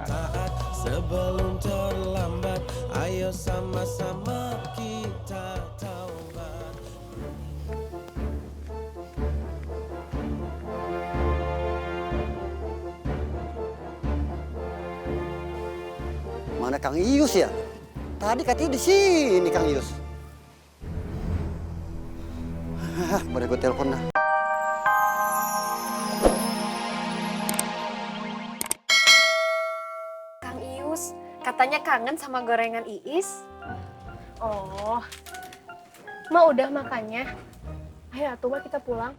tahan sebelum terlambat. Ayo sama-sama kita taubat. Mana Kang Ius ya? Tadi katanya di sini Kang Ius. Boleh gue telepon dah. Kang Ius, katanya kangen sama gorengan Iis. Oh, mau udah makannya? Ayo atuh Mak, kita pulang.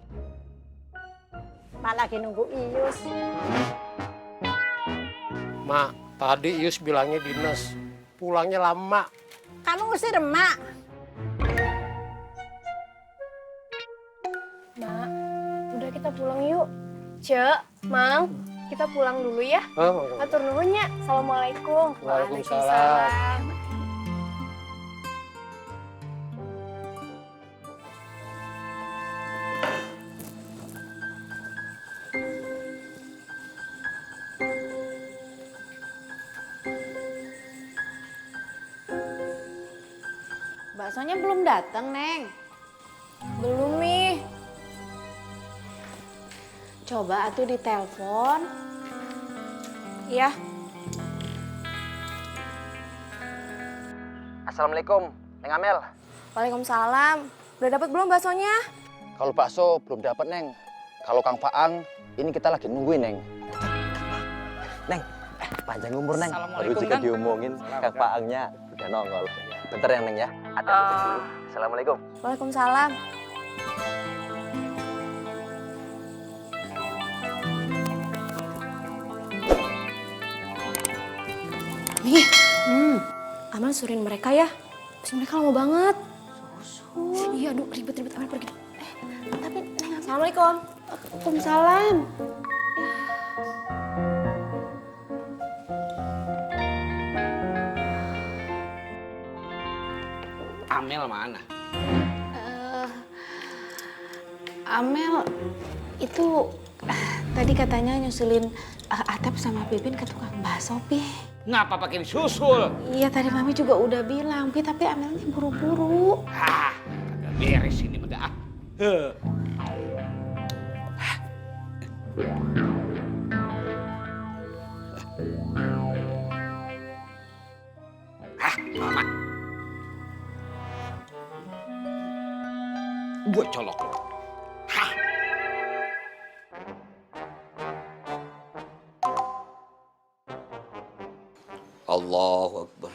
Mak lagi nunggu Ius. Mak, tadi Ius bilangnya dinas, pulangnya lama. Kamu ngusir emak. Mak, udah kita pulang yuk. Cek, Mang, kita pulang dulu ya. Atur nuhunnya. Assalamualaikum. Waalaikumsalam. Baksonya belum datang, Neng. Belum nih. Coba atuh ditelepon. Iya. Assalamualaikum, Neng Amel. Waalaikumsalam. Udah dapat belum baksonya? Kalau bakso belum dapat, Neng. Kalau Kang Faang, ini kita lagi nungguin, Neng. Neng, panjang umur, Neng. Baru juga diomongin, Kang Faangnya udah nongol. Bentar ya, Neng ya. Ada dulu. Assalamualaikum. Waalaikumsalam. Nih, Amal suruhin mereka ya. Pasti mereka lama banget. Iya, aduh ribet-ribet. Amal pergi. Tapi Neng, Assalamualaikum. Waalaikumsalam. Amel mana? Amel itu tadi katanya nyusulin Atep sama Pipin ke tukang bakso, Pi. Ngapa pakai disusul? Iya, tadi Mami juga udah bilang, Pi, tapi Amelnya buru-buru. Hah, kagak beres ini mah. Mama. Gue colok lo. Hah. Allahu Akbar.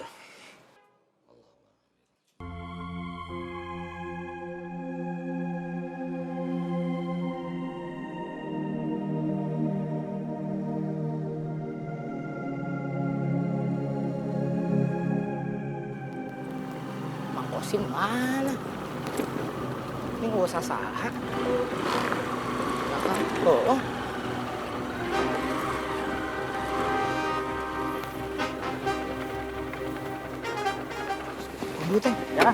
Mang Kosim mana? Ini gak usah saha. Oh. Dulu, Teng. Ya.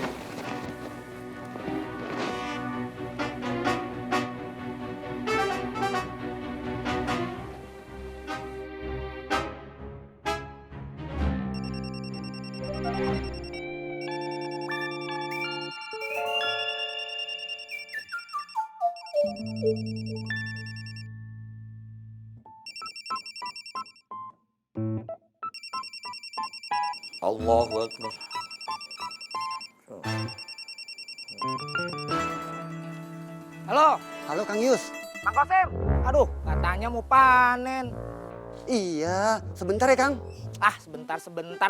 Allahu Akbar. Halo, Halo Kang Ius. Mang Kosim. Aduh, katanya mau panen. Iya, sebentar ya Kang. Ah, sebentar.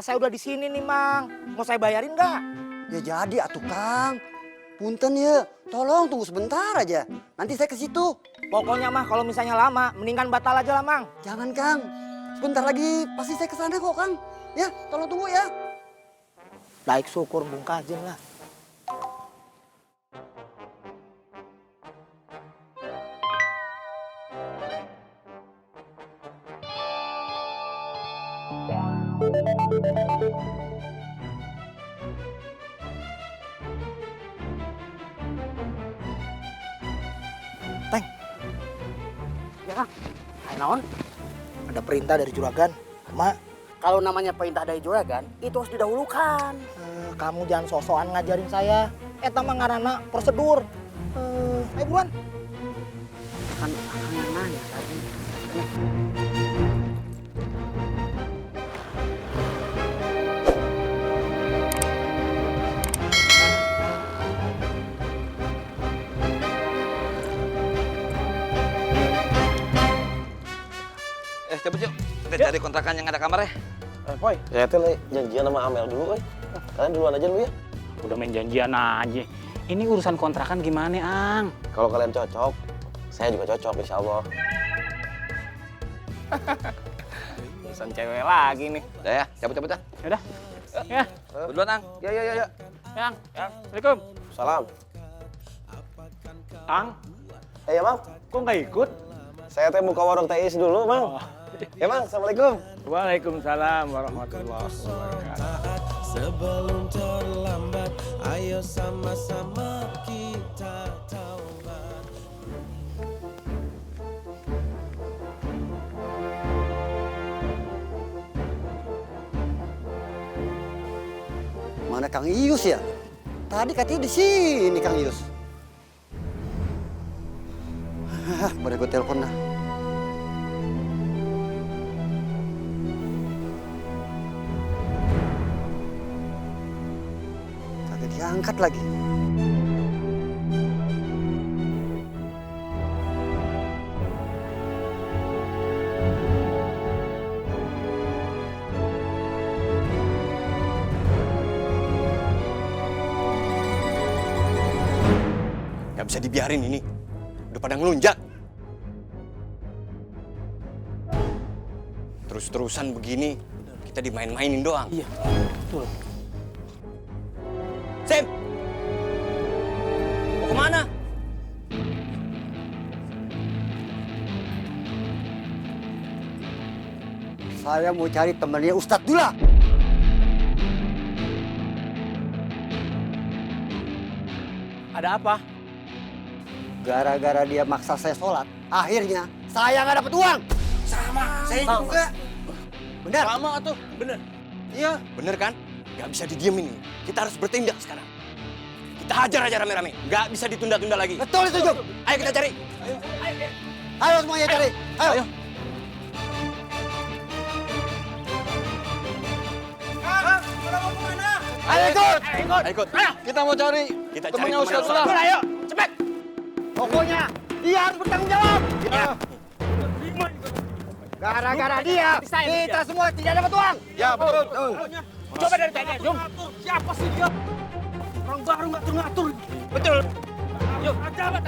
Saya udah di sini nih, Mang. Mau saya bayarin nggak? Ya jadi atuh Kang. Punten ya, tolong tunggu sebentar aja. Nanti saya ke situ. Pokoknya mah kalau misalnya lama, mendingan batal aja lah, Mang. Jangan Kang. Sebentar lagi pasti saya ke sana kok Kang. Ya, tolong tunggu ya. Baik syukur Bung Kajeng lah. Teng. Ya, Kang. Hai naon? Ada perintah dari juragan. Mak, Kalau namanya perintah dari juragan, itu harus didahulukan. kamu jangan sosokan ngajarin saya. Eta mah ngaranna prosedur. Ayo buruan. Kan akang yang nanya tadi. Cepet yuk, kita cari kontrakan yang ada kamarnya. Boy, saya tuh janjian sama Amel dulu, woy. Kalian duluan aja dulu ya. Udah main janjian aja. Ini urusan kontrakan gimana, Ang? Kalau kalian cocok, saya juga cocok, insya Allah. Urusan cewek lagi nih. Udah ya, cabut-cabut ya. Yaudah. Ya. Duluan, Ang. Ya. Yang. Assalamualaikum. Salam. Ang, Ya, Bang. kok nggak ikut? Saya teh buka warung TIS dulu, Bang. Ya, Bang. Assalamualaikum. Waalaikumsalam warahmatullahi wabarakatuh. Taat sebelum terlambat, ayo sama-sama kita taubat. Mana Kang Ius ya? Tadi katanya di sini Kang Ius. Boleh gue telepon dah. Kagak diangkat lagi. Gak bisa dibiarin ini. Udah pada ngelunjak. Terus-terusan begini, kita dimain-mainin doang. Iya, betul. Sam! Mau kemana? Saya mau cari temannya Ustadz Dula. Ada apa? Gara-gara dia maksa saya sholat, akhirnya saya nggak dapat uang. Saya juga. Benar? Sama tuh, bener. Iya. Bener kan? Gak bisa didiemin ini. Kita harus bertindak sekarang. Kita hajar aja rame-rame. Gak bisa ditunda-tunda lagi. Betul itu, Jum. Ayo kita cari. Ayo semuanya cari. Ayo. Ayo ikut. Ayo ikut. Kita mau cari. Kita cari Temennya temannya Ustadz Ustadz. Dula, ayo, cepet. Pokoknya dia harus bertanggung jawab. Gara-gara dia, kita semua tidak dapat uang. Ya, betul. Coba dari tadi, Jum. Siapa sih dia? Orang baru ngatur-ngatur. Betul. Yuk, coba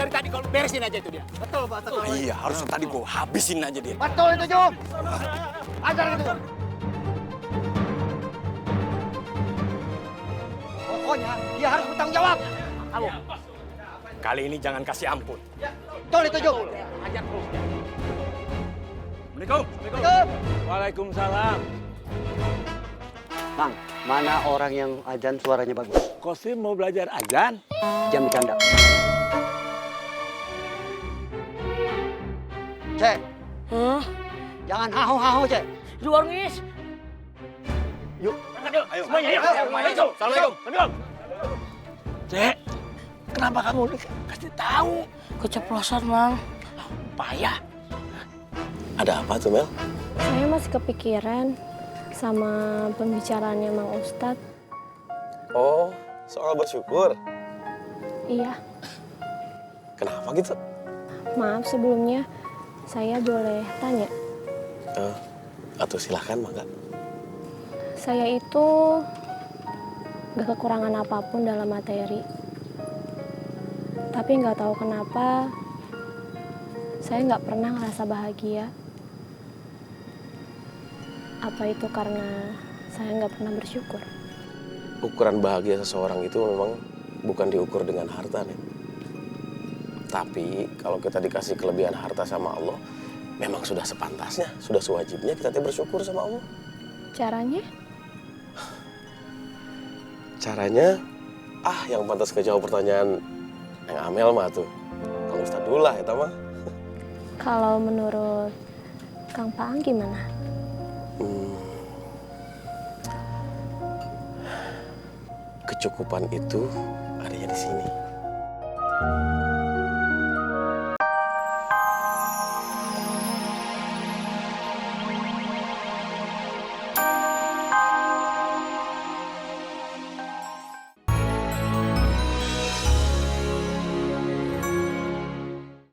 dari tadi kalau beresin aja itu dia. Betul, Pak. Iya, harusnya tadi gua habisin aja dia. Betul itu, Jum. Ajar itu. Pokoknya dia harus bertanggung jawab. Kamu. Kali ini jangan kasih ampun. Betul itu, Jum. Ajar terus. Assalamualaikum. Waalaikumsalam. Bang, mana orang yang ajan suaranya bagus? Kosim mau belajar ajan? Jam bercanda. Cek. Jangan haho-haho, Cek. Di warung is. Yuk. Ayo. Semuanya, yuk. Assalamualaikum. Assalamualaikum. Cek, kenapa kamu kasih tahu? Keceplosan, Mang. Payah. Ada apa tuh, Mel? Saya masih kepikiran sama pembicaraannya Mang Ustadz. Oh, soal bersyukur. Iya, Kenapa gitu? maaf sebelumnya. Saya boleh tanya? Atau silahkan, mangga. Saya itu gak kekurangan apapun dalam materi. Tapi nggak tahu kenapa saya nggak pernah ngerasa bahagia. Apa itu karena saya nggak pernah bersyukur? Ukuran bahagia seseorang itu memang bukan diukur dengan harta nih. Tapi kalau kita dikasih kelebihan harta sama Allah, memang sudah sepantasnya, sudah sewajibnya kita bersyukur sama Allah. Caranya? Caranya, yang pantas ngejawab pertanyaan yang Amel mah tuh, Kang Ustadz Dula ya mah. Kalau menurut Kang Paang gimana? kecukupan itu adanya di sini.